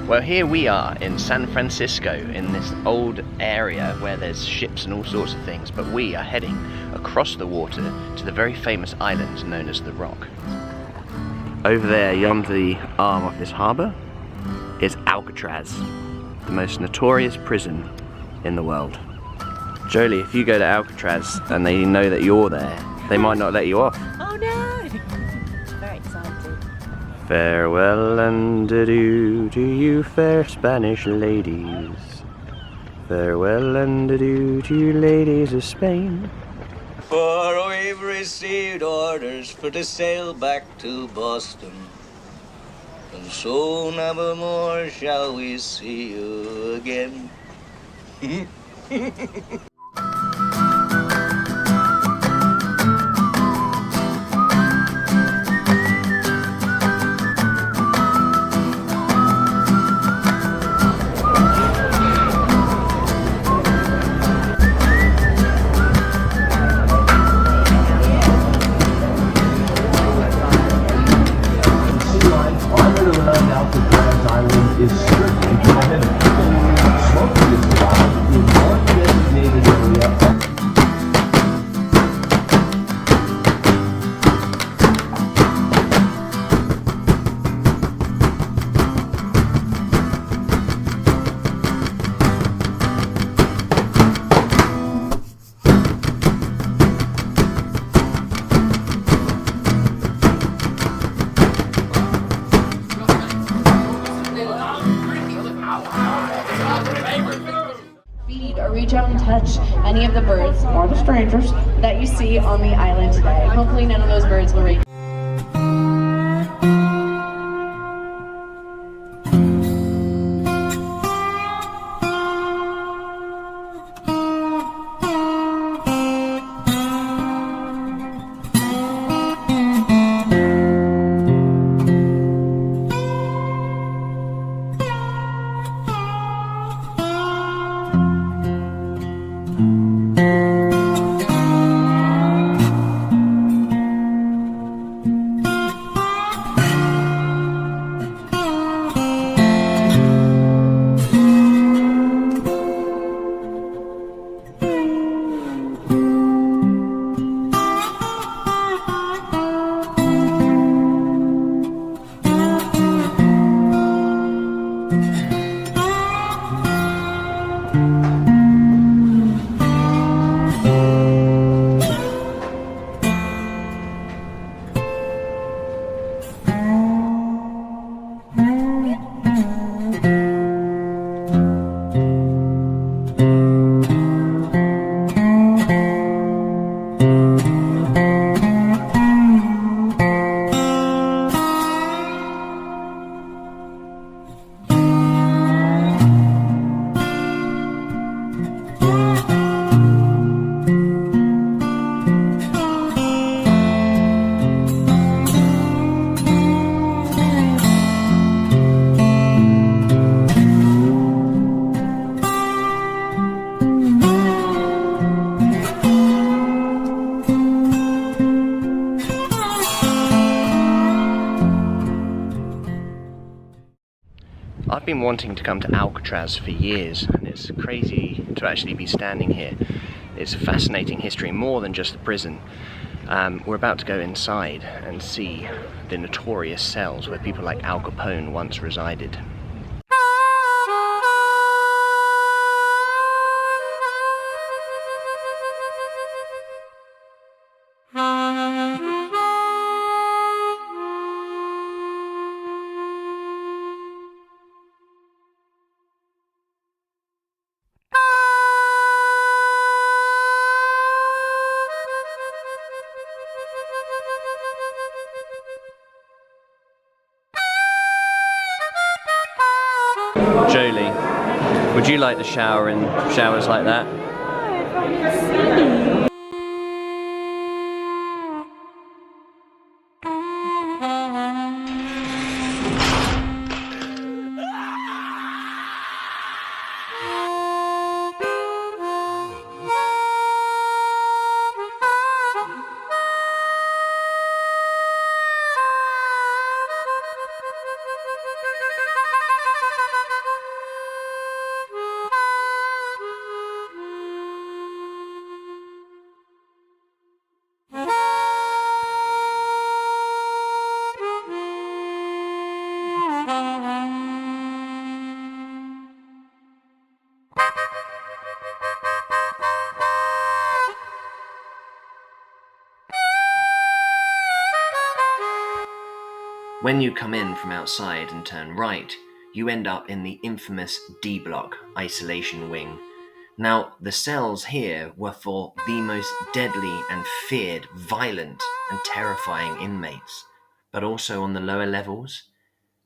Well, here we are in San Francisco, in this old area where there's ships and all sorts of things, but we are heading across the water to the very famous island known as the Rock. Over there, yonder the arm of this harbour, is Alcatraz, the most notorious prison in the world. Jolie, if you go to Alcatraz and they know that you're there, they might not let you off. Oh no! Very excited. Farewell and adieu to you fair Spanish ladies. Farewell and adieu to you ladies of Spain. For we've received orders for to sail back to Boston, and so never more shall we see you again. Alcatraz Island is strictly prohibited. Smoking is allowed in one designated area. Feed or reach out and touch any of the birds or the strangers that you see on the island today. Hopefully none of those birds will reach. I've been wanting to come to Alcatraz for years, and it's crazy to actually be standing here. It's a fascinating history, more than just the prison. We're about to go inside and see the notorious cells where people like Al Capone once resided. Jolie, would you like to shower in showers like that? When you come in from outside and turn right, you end up in the infamous D block isolation wing. Now, the cells here were for the most deadly and feared, violent and terrifying inmates, but also on the lower levels,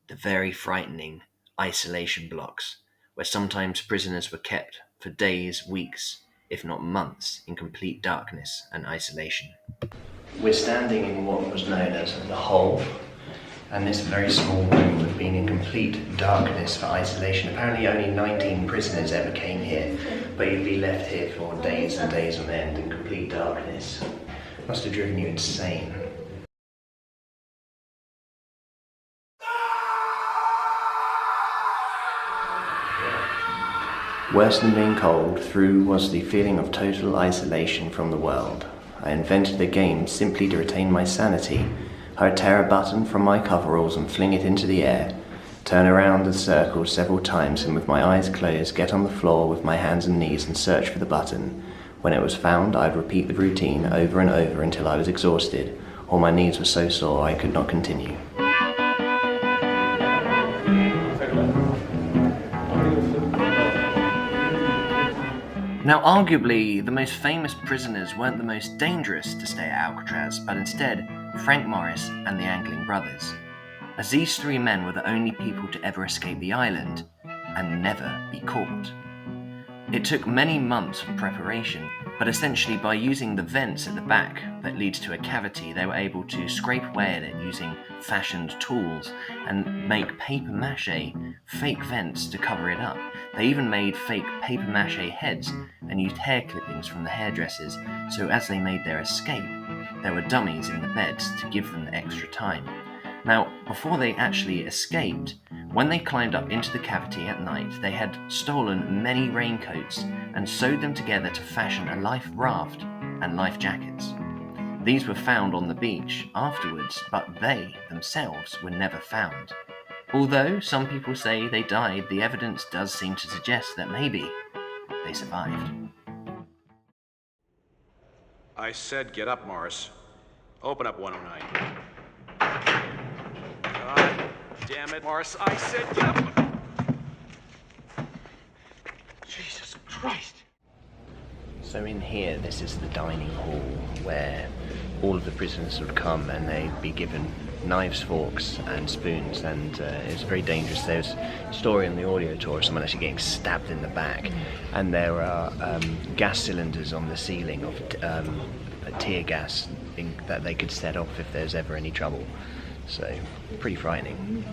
the very frightening isolation blocks, where sometimes prisoners were kept for days, weeks, if not months, in complete darkness and isolation. We're standing in what was known as the hole, and this very small room had been in complete darkness for isolation. Apparently only 19 prisoners ever came here, but you'd be left here for days and days on end in complete darkness. Must have driven you insane. Worse than being cold, through was the feeling of total isolation from the world. I invented a game simply to retain my sanity. I would tear a button from my coveralls and fling it into the air, turn around a circle several times, and with my eyes closed, get on the floor with my hands and knees and search for the button. When it was found, I'd repeat the routine over and over until I was exhausted, or my knees were so sore I could not continue. Now, arguably, the most famous prisoners weren't the most dangerous to stay at Alcatraz, but instead, Frank Morris and the Angling brothers, as these three men were the only people to ever escape the island and never be caught. It took many months of preparation, but essentially by using the vents at the back that leads to a cavity, they were able to scrape away at it using fashioned tools and make papier-mâché fake vents to cover it up. They even made fake papier-mâché heads and used hair clippings from the hairdressers, so as they made their escape, there were dummies in the beds to give them the extra time. Now, before they actually escaped, when they climbed up into the cavity at night, they had stolen many raincoats and sewed them together to fashion a life raft and life jackets. These were found on the beach afterwards, but they themselves were never found. Although some people say they died, the evidence does seem to suggest that maybe they survived. I said get up, Morris. Open up 109. God damn it, Morris. I said get up. Jesus Christ. So in here, this is the dining hall where all of the prisoners would come and they'd be given knives, forks and spoons, and it was very dangerous. There's a story on the audio tour of someone actually getting stabbed in the back, and there are gas cylinders on the ceiling of tear gas that they could set off if there's ever any trouble. So, pretty frightening.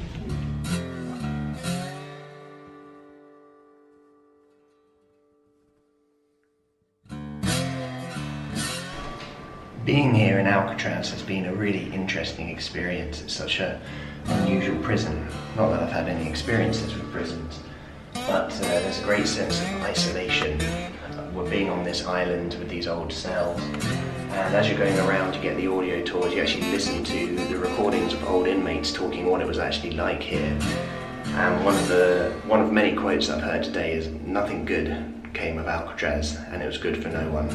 Being here in Alcatraz has been a really interesting experience. It's such an unusual prison. Not that I've had any experiences with prisons, but there's a great sense of isolation. We're being on this island with these old cells, and as you're going around to get the audio tours, you actually listen to the recordings of old inmates talking what it was actually like here. And one of many quotes I've heard today is, "Nothing good came of Alcatraz, and it was good for no one."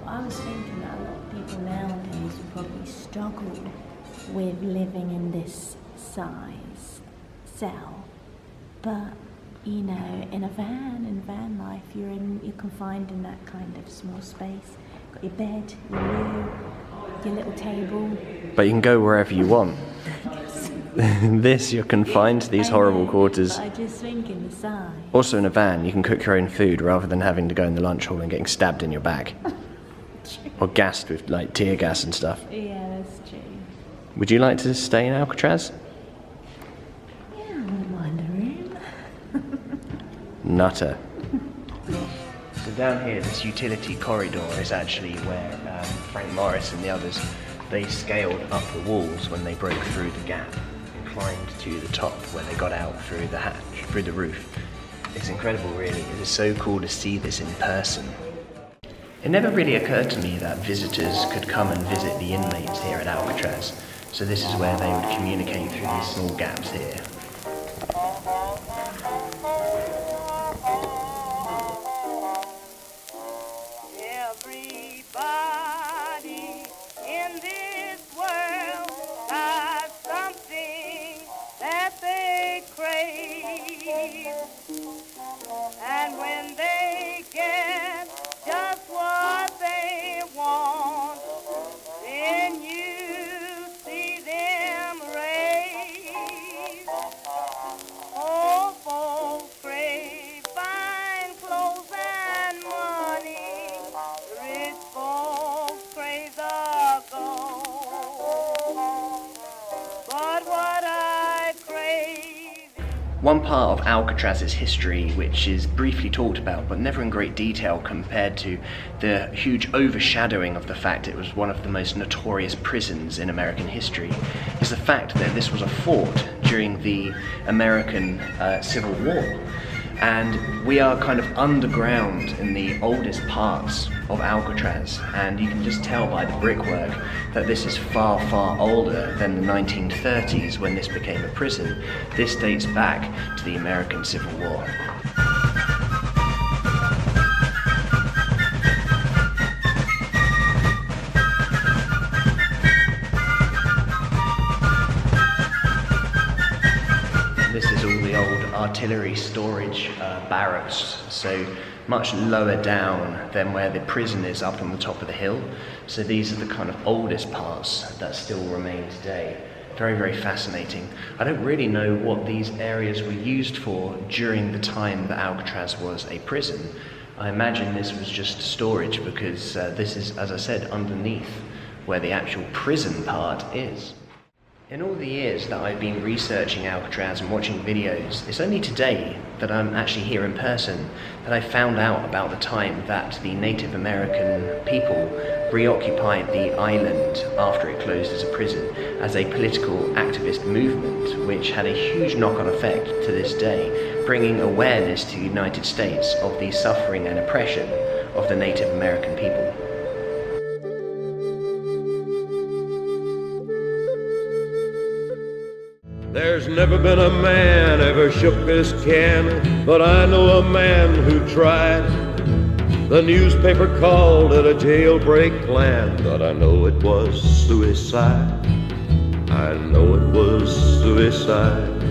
I was thinking that a lot of people nowadays would probably struggle with living in this size cell, but you know, in van life, you're confined in that kind of small space. Got your bed, your loo, your little table. But you can go wherever you want. This, you're confined to these horrible quarters. I just think in the size. Also in a van, you can cook your own food rather than having to go in the lunch hall and getting stabbed in your back. Or gassed with like tear gas and stuff. Yeah, that's true. Would you like to stay in Alcatraz? Yeah, I wouldn't mind a room. Nutter. So down here, this utility corridor is actually where Frank Morris and the others, they scaled up the walls when they broke through the gap and climbed to the top where they got out through the hatch, through the roof. It's incredible, really. It is so cool to see this in person. It never really occurred to me that visitors could come and visit the inmates here at Alcatraz, so this is where they would communicate through these small gaps here. Everybody in this world One part of Alcatraz's history which is briefly talked about but never in great detail compared to the huge overshadowing of the fact it was one of the most notorious prisons in American history is the fact that this was a fort during the American Civil War. And we are kind of underground in the oldest parts of Alcatraz, and you can just tell by the brickwork that this is far, far older than the 1930s when this became a prison. This dates back to the American Civil War. This is all the old artillery storage barracks, so much lower down than where the prison is up on the top of the hill. So these are the kind of oldest parts that still remain today. Very, very fascinating. I don't really know what these areas were used for during the time that Alcatraz was a prison. I imagine this was just storage because this is, as I said, underneath where the actual prison part is. In all the years that I've been researching Alcatraz and watching videos, it's only today that I'm actually here in person that I found out about the time that the Native American people reoccupied the island after it closed as a prison as a political activist movement which had a huge knock-on effect to this day, bringing awareness to the United States of the suffering and oppression of the Native American people. There's never been a man ever shook this can, but I know a man who tried. The newspaper called it a jailbreak plan, but I know it was suicide. I know it was suicide.